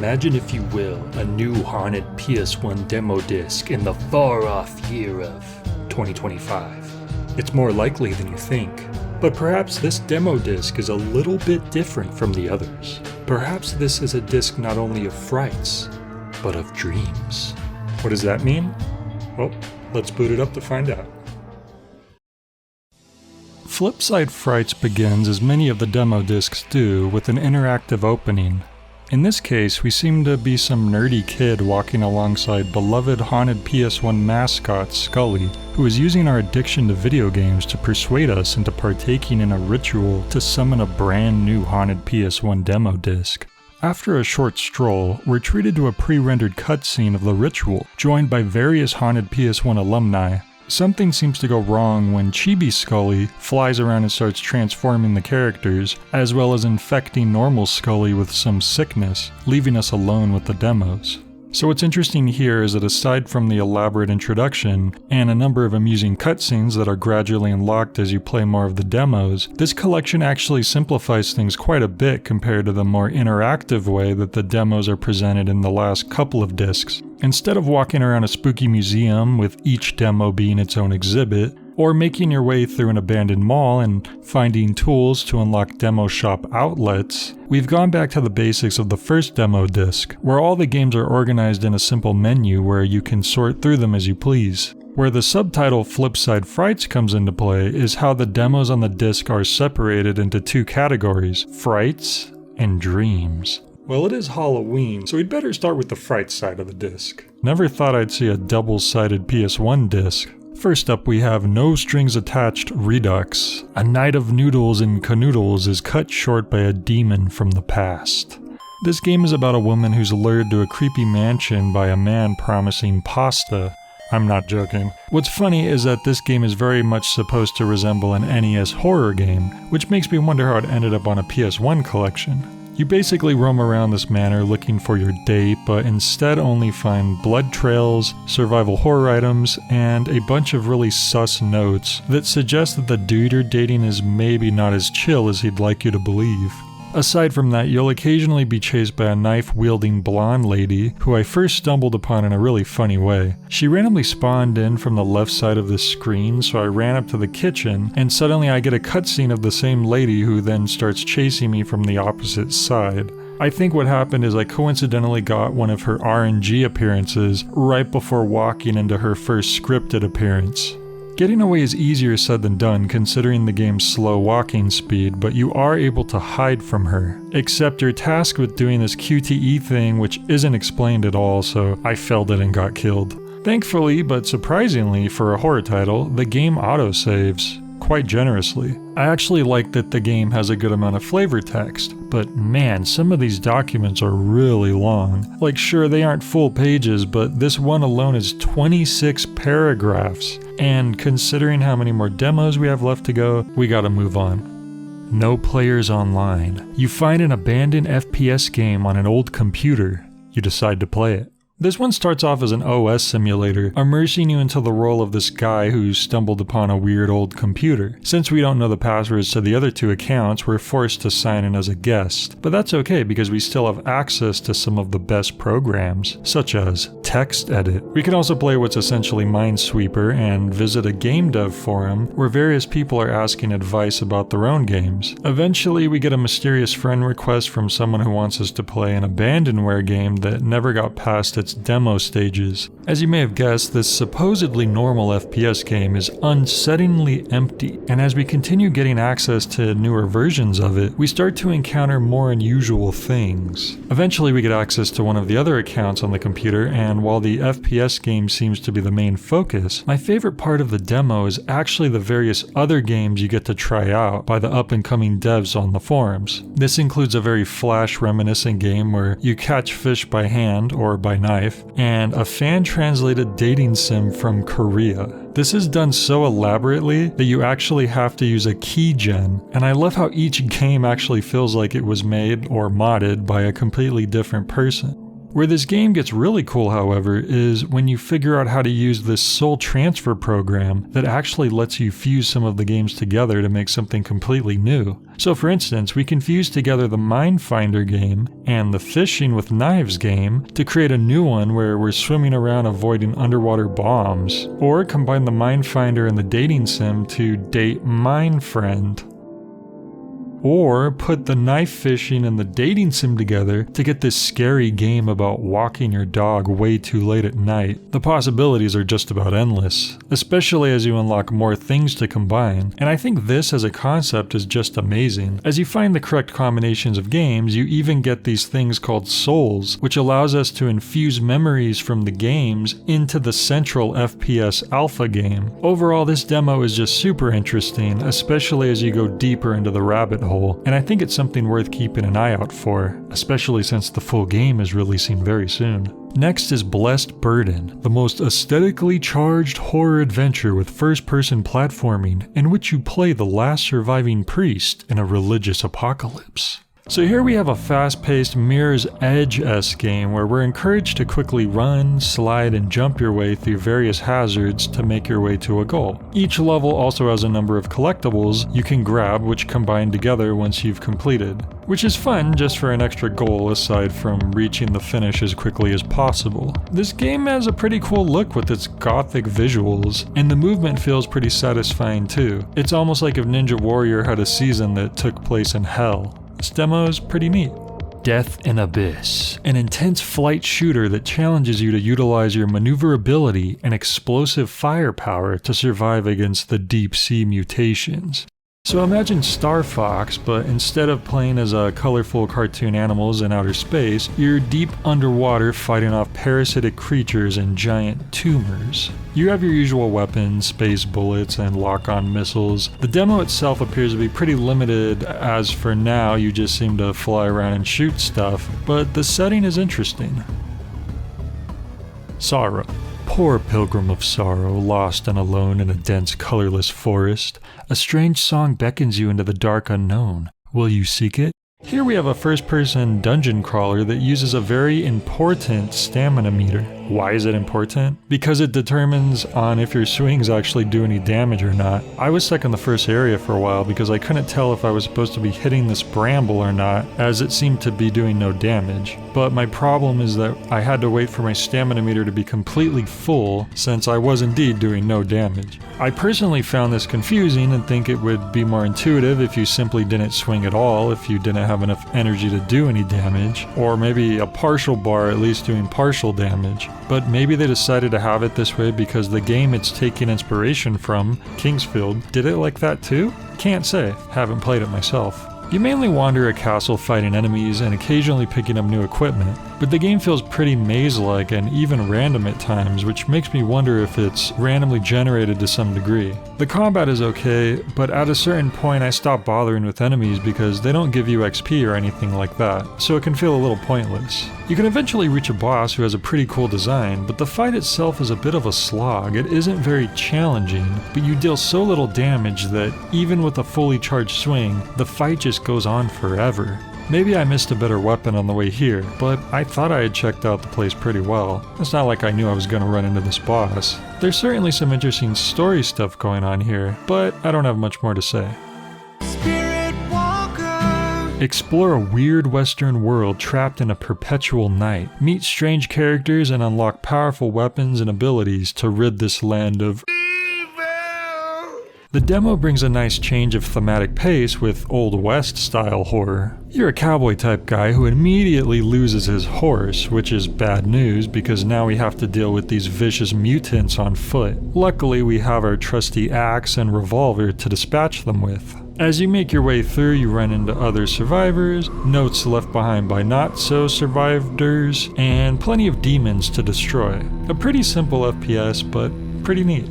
Imagine, if you will, a new haunted PS1 demo disc in the far-off year of 2025. It's more likely than you think, but perhaps this demo disc is a little bit different from the others. Perhaps this is a disc not only of frights, but of dreams. What does that mean? Well, let's boot it up to find out. Flipside Frights begins, as many of the demo discs do, with an interactive opening. In this case, we seem to be some nerdy kid walking alongside beloved haunted PS1 mascot Scully, who is using our addiction to video games to persuade us into partaking in a ritual to summon a brand new haunted PS1 demo disc. After a short stroll, we're treated to a pre-rendered cutscene of the ritual, joined by various haunted PS1 alumni. Something seems to go wrong when Chibi Scully flies around and starts transforming the characters, as well as infecting normal Scully with some sickness, leaving us alone with the demos. So what's interesting here is that aside from the elaborate introduction, and a number of amusing cutscenes that are gradually unlocked as you play more of the demos, this collection actually simplifies things quite a bit compared to the more interactive way that the demos are presented in the last couple of discs. Instead of walking around a spooky museum with each demo being its own exhibit, or making your way through an abandoned mall and finding tools to unlock demo shop outlets, we've gone back to the basics of the first demo disc, where all the games are organized in a simple menu where you can sort through them as you please. Where the subtitle Flipside Frights comes into play is how the demos on the disc are separated into two categories, Frights and Dreams. Well, it is Halloween, so we'd better start with the Frights side of the disc. Never thought I'd see a double-sided PS1 disc. First up, we have No Strings Attached Redux. A night of noodles and canoodles is cut short by a demon from the past. This game is about a woman who's lured to a creepy mansion by a man promising pasta. I'm not joking. What's funny is that this game is very much supposed to resemble an NES horror game, which makes me wonder how it ended up on a PS1 collection. You basically roam around this manor looking for your date, but instead only find blood trails, survival horror items, and a bunch of really sus notes that suggest that the dude you're dating is maybe not as chill as he'd like you to believe. Aside from that, you'll occasionally be chased by a knife-wielding blonde lady who I first stumbled upon in a really funny way. She randomly spawned in from the left side of the screen, so I ran up to the kitchen, and suddenly I get a cutscene of the same lady who then starts chasing me from the opposite side. I think what happened is I coincidentally got one of her RNG appearances right before walking into her first scripted appearance. Getting away is easier said than done considering the game's slow walking speed, but you are able to hide from her. Except you're tasked with doing this QTE thing which isn't explained at all, so I failed it and got killed. Thankfully, but surprisingly for a horror title, the game autosaves quite generously. I actually like that the game has a good amount of flavor text, but man, some of these documents are really long. Like sure, they aren't full pages, but this one alone is 26 paragraphs. And considering how many more demos we have left to go, we gotta move on. No players online. You find an abandoned FPS game on an old computer. You decide to play it. This one starts off as an OS simulator, immersing you into the role of this guy who stumbled upon a weird old computer. Since we don't know the passwords to the other two accounts, we're forced to sign in as a guest. But that's okay because we still have access to some of the best programs, such as Text Edit. We can also play what's essentially Minesweeper and visit a game dev forum where various people are asking advice about their own games. Eventually, we get a mysterious friend request from someone who wants us to play an abandonware game that never got past its demo stages. As you may have guessed, this supposedly normal FPS game is unsettlingly empty, and as we continue getting access to newer versions of it, we start to encounter more unusual things. Eventually we get access to one of the other accounts on the computer, and while the FPS game seems to be the main focus, my favorite part of the demo is actually the various other games you get to try out by the up-and-coming devs on the forums. This includes a very Flash reminiscent game where you catch fish by hand or by knife, and a fan-translated dating sim from Korea. This is done so elaborately that you actually have to use a keygen, and I love how each game actually feels like it was made or modded by a completely different person. Where this game gets really cool, however, is when you figure out how to use this soul transfer program that actually lets you fuse some of the games together to make something completely new. So for instance, we can fuse together the Minefinder game and the Fishing with Knives game to create a new one where we're swimming around avoiding underwater bombs, or combine the Minefinder and the dating sim to date Mine Friend. Or put the knife fishing and the dating sim together to get this scary game about walking your dog way too late at night. The possibilities are just about endless, especially as you unlock more things to combine, and I think this as a concept is just amazing. As you find the correct combinations of games, you even get these things called souls, which allows us to infuse memories from the games into the central FPS alpha game. Overall, this demo is just super interesting, especially as you go deeper into the rabbit hole. And I think it's something worth keeping an eye out for, especially since the full game is releasing very soon. Next is Blessed Burden, the most aesthetically charged horror adventure with first-person platforming in which you play the last surviving priest in a religious apocalypse. So here we have a fast-paced Mirror's Edge-esque game where we're encouraged to quickly run, slide, and jump your way through various hazards to make your way to a goal. Each level also has a number of collectibles you can grab which combine together once you've completed, which is fun just for an extra goal aside from reaching the finish as quickly as possible. This game has a pretty cool look with its gothic visuals, and the movement feels pretty satisfying too. It's almost like if Ninja Warrior had a season that took place in hell. This demo is pretty neat. Death in Abyss, an intense flight shooter that challenges you to utilize your maneuverability and explosive firepower to survive against the deep sea mutations. So imagine Star Fox, but instead of playing as colorful cartoon animals in outer space, you're deep underwater fighting off parasitic creatures and giant tumors. You have your usual weapons, space bullets, and lock-on missiles. The demo itself appears to be pretty limited, as for now you just seem to fly around and shoot stuff, but the setting is interesting. Sorrow. Poor pilgrim of sorrow, lost and alone in a dense, colorless forest, a strange song beckons you into the dark unknown. Will you seek it? Here we have a first-person dungeon crawler that uses a very important stamina meter. Why is it important? Because it determines on if your swings actually do any damage or not. I was stuck in the first area for a while because I couldn't tell if I was supposed to be hitting this bramble or not, as it seemed to be doing no damage. But my problem is that I had to wait for my stamina meter to be completely full, since I was indeed doing no damage. I personally found this confusing and think it would be more intuitive if you simply didn't swing at all if you didn't have enough energy to do any damage, or maybe a partial bar at least doing partial damage. But maybe they decided to have it this way because the game it's taking inspiration from, Kingsfield, did it like that too? Can't say, haven't played it myself. You mainly wander a castle fighting enemies and occasionally picking up new equipment, but the game feels pretty maze-like and even random at times, which makes me wonder if it's randomly generated to some degree. The combat is okay, but at a certain point I stop bothering with enemies because they don't give you XP or anything like that, so it can feel a little pointless. You can eventually reach a boss who has a pretty cool design, but the fight itself is a bit of a slog. It isn't very challenging, but you deal so little damage that even with a fully charged swing, the fight just goes on forever. Maybe I missed a better weapon on the way here, but I thought I had checked out the place pretty well. It's not like I knew I was going to run into this boss. There's certainly some interesting story stuff going on here, but I don't have much more to say. Explore a weird western world trapped in a perpetual night. Meet strange characters and unlock powerful weapons and abilities to rid this land of evil. The demo brings a nice change of thematic pace with Old West style horror. You're a cowboy type guy who immediately loses his horse, which is bad news because now we have to deal with these vicious mutants on foot. Luckily we have our trusty axe and revolver to dispatch them with. As you make your way through, you run into other survivors, notes left behind by not-so-survivors, and plenty of demons to destroy. A pretty simple FPS, but pretty neat.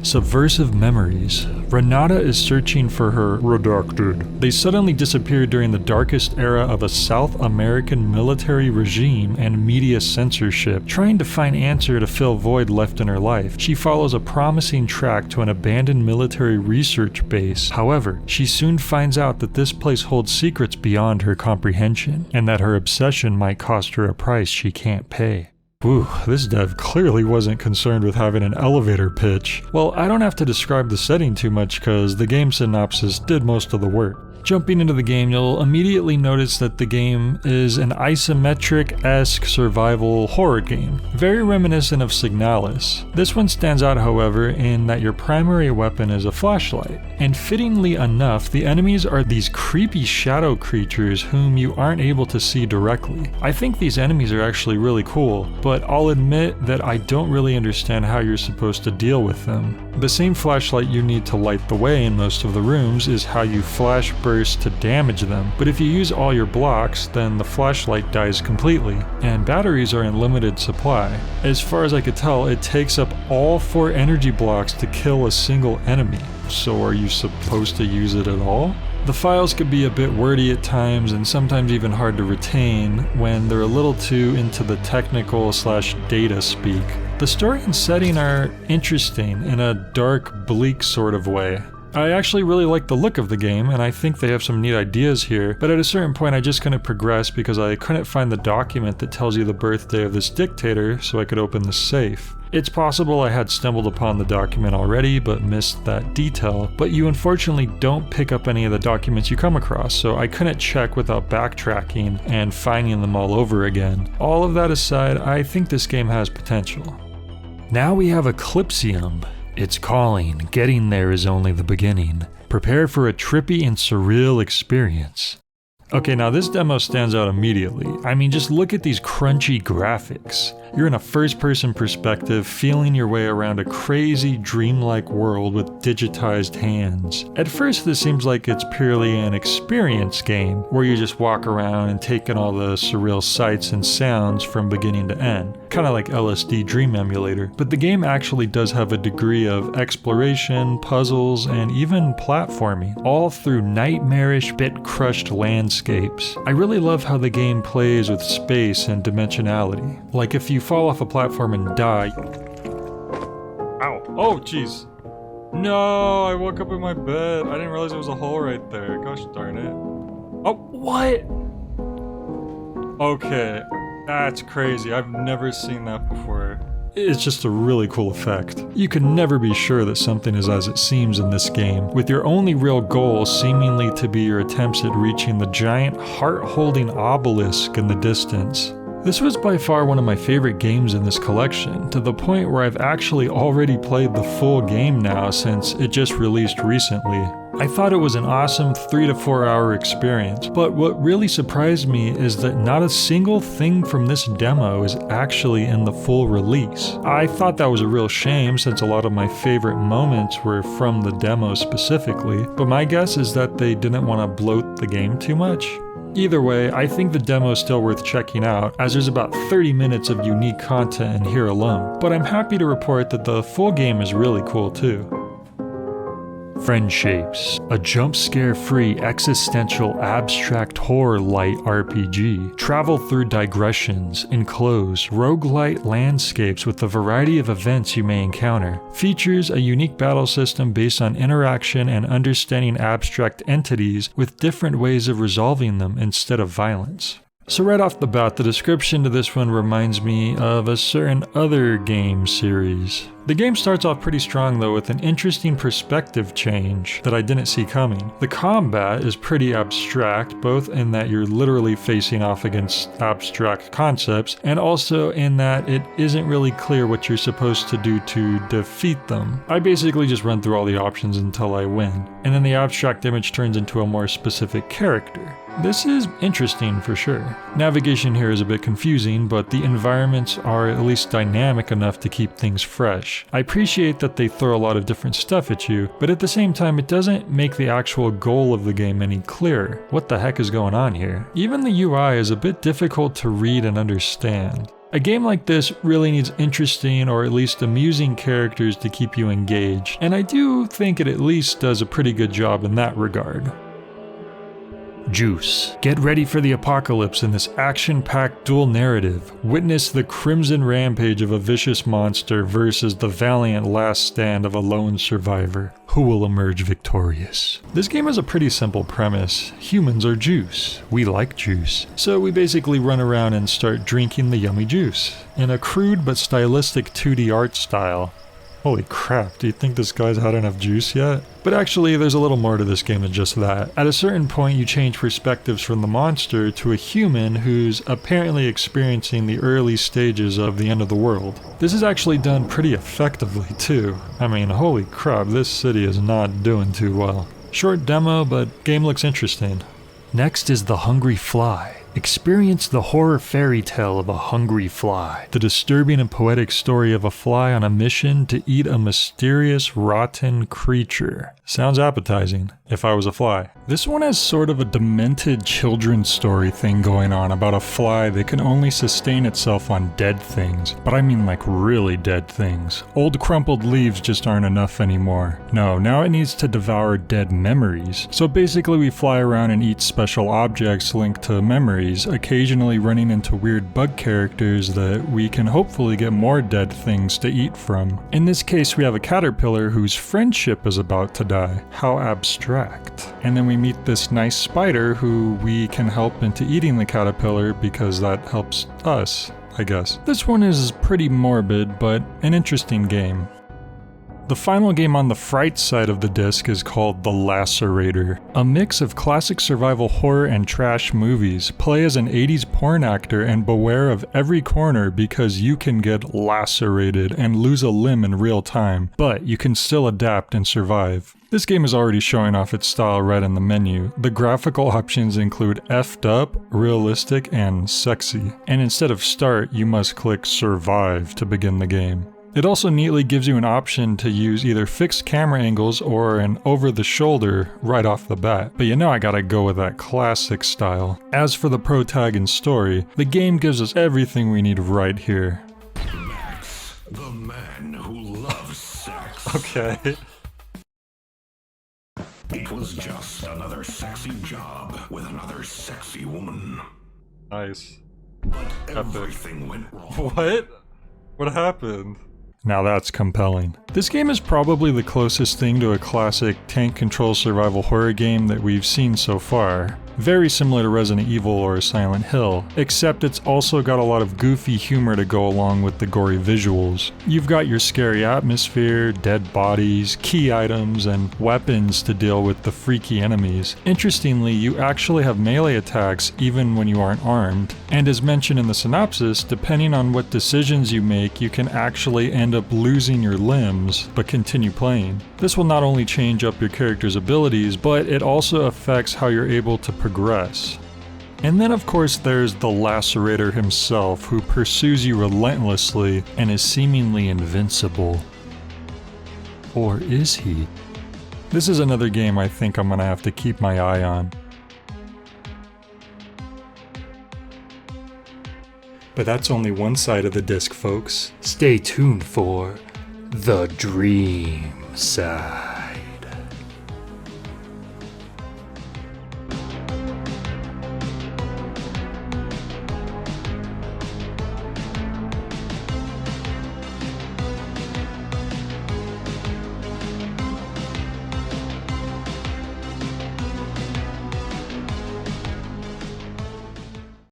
Subversive memories. Renata is searching for her redacted. They suddenly disappeared during the darkest era of a South American military regime and media censorship. Trying to find answer to fill void left in her life, she follows a promising track to an abandoned military research base. However, she soon finds out that this place holds secrets beyond her comprehension, and that her obsession might cost her a price she can't pay. Ooh, this dev clearly wasn't concerned with having an elevator pitch. Well, I don't have to describe the setting too much because the game synopsis did most of the work. Jumping into the game, you'll immediately notice that the game is an isometric-esque survival horror game, very reminiscent of Signalis. This one stands out, however, in that your primary weapon is a flashlight. And fittingly enough, the enemies are these creepy shadow creatures whom you aren't able to see directly. I think these enemies are actually really cool, but I'll admit that I don't really understand how you're supposed to deal with them. The same flashlight you need to light the way in most of the rooms is how you flash burst to damage them, but if you use all your blocks, then the flashlight dies completely, and batteries are in limited supply. As far as I could tell, it takes up all 4 energy blocks to kill a single enemy. So are you supposed to use it at all? The files could be a bit wordy at times and sometimes even hard to retain when they're a little too into the technical/data speak. The story and setting are interesting in a dark, bleak sort of way. I actually really like the look of the game, and I think they have some neat ideas here, but at a certain point I just couldn't progress because I couldn't find the document that tells you the birthday of this dictator so I could open the safe. It's possible I had stumbled upon the document already but missed that detail, but you unfortunately don't pick up any of the documents you come across, so I couldn't check without backtracking and finding them all over again. All of that aside, I think this game has potential. Now we have Eclipsium. It's calling. Getting there is only the beginning. Prepare for a trippy and surreal experience. Okay, now this demo stands out immediately. I mean, just look at these crunchy graphics. You're in a first-person perspective, feeling your way around a crazy, dreamlike world with digitized hands. At first, this seems like it's purely an experience game, where you just walk around and take in all the surreal sights and sounds from beginning to end. Kinda like LSD Dream Emulator. But the game actually does have a degree of exploration, puzzles, and even platforming, all through nightmarish, bit-crushed landscapes. I really love how the game plays with space and dimensionality. Like if you fall off a platform and die. Ow. Oh, jeez. No, I woke up in my bed. I didn't realize there was a hole right there. Gosh darn it. Oh, what? Okay, that's crazy. I've never seen that before. It's just a really cool effect. You can never be sure that something is as it seems in this game, with your only real goal seemingly to be your attempts at reaching the giant heart-holding obelisk in the distance. This was by far one of my favorite games in this collection, to the point where I've actually already played the full game now since it just released recently. I thought it was an awesome 3 to 4 hour experience, but what really surprised me is that not a single thing from this demo is actually in the full release. I thought that was a real shame since a lot of my favorite moments were from the demo specifically, but my guess is that they didn't want to bloat the game too much. Either way, I think the demo is still worth checking out, as there's about 30 minutes of unique content in here alone, but I'm happy to report that the full game is really cool too. Friendshapes, a jump-scare-free existential abstract horror light RPG. Travel through digressions, enclosed, roguelite landscapes with the variety of events you may encounter. Features a unique battle system based on interaction and understanding abstract entities with different ways of resolving them instead of violence. So right off the bat, the description to this one reminds me of a certain other game series. The game starts off pretty strong though, with an interesting perspective change that I didn't see coming. The combat is pretty abstract, both in that you're literally facing off against abstract concepts, and also in that it isn't really clear what you're supposed to do to defeat them. I basically just run through all the options until I win, and then the abstract image turns into a more specific character. This is interesting for sure. Navigation here is a bit confusing, but the environments are at least dynamic enough to keep things fresh. I appreciate that they throw a lot of different stuff at you, but at the same time it doesn't make the actual goal of the game any clearer. What the heck is going on here? Even the UI is a bit difficult to read and understand. A game like this really needs interesting or at least amusing characters to keep you engaged, and I do think it at least does a pretty good job in that regard. Juice. Get ready for the apocalypse in this action-packed dual narrative. Witness the crimson rampage of a vicious monster versus the valiant last stand of a lone survivor. Who will emerge victorious? This game has a pretty simple premise. Humans are juice. We like juice. So we basically run around and start drinking the yummy juice. In a crude but stylistic 2D art style. Holy crap, do you think this guy's had enough juice yet? But actually, there's a little more to this game than just that. At a certain point, you change perspectives from the monster to a human who's apparently experiencing the early stages of the end of the world. This is actually done pretty effectively too. I mean, holy crap, this city is not doing too well. Short demo, but game looks interesting. Next is The Hungry Fly. Experience the horror fairy tale of a hungry fly, the disturbing and poetic story of a fly on a mission to eat a mysterious, rotten creature. Sounds appetizing, if I was a fly. This one has sort of a demented children's story thing going on about a fly that can only sustain itself on dead things. But I mean like really dead things. Old crumpled leaves just aren't enough anymore. No, now it needs to devour dead memories. So basically we fly around and eat special objects linked to memories, occasionally running into weird bug characters that we can hopefully get more dead things to eat from. In this case we have a caterpillar whose friendship is about to die. How abstract. And then we meet this nice spider who we can help into eating the caterpillar because that helps us, I guess. This one is pretty morbid, but an interesting game. The final game on the Frights side of the disc is called The Lacerator. A mix of classic survival horror and trash movies. Play as an 80s porn actor and beware of every corner because you can get lacerated and lose a limb in real time, but you can still adapt and survive. This game is already showing off its style right in the menu. The graphical options include effed up, realistic, and sexy. And instead of start, you must click survive to begin the game. It also neatly gives you an option to use either fixed camera angles or an over-the-shoulder right off the bat, but you know I gotta go with that classic style. As for the protag and story, the game gives us everything we need right here. Max, the man who loves sex. Okay. It was just another sexy job with another sexy woman. Nice. But everything went wrong. What? What happened? Now that's compelling. This game is probably the closest thing to a classic tank control survival horror game that we've seen so far. Very similar to Resident Evil or Silent Hill, except it's also got a lot of goofy humor to go along with the gory visuals. You've got your scary atmosphere, dead bodies, key items, and weapons to deal with the freaky enemies. Interestingly, you actually have melee attacks even when you aren't armed, and as mentioned in the synopsis, depending on what decisions you make, you can actually end up losing your limbs, but continue playing. This will not only change up your character's abilities, but it also affects how you're able to progress. And then of course there's the Lacerator himself, who pursues you relentlessly and is seemingly invincible. Or is he? This is another game I think I'm gonna have to keep my eye on. But that's only one side of the disc, folks. Stay tuned for the dream side.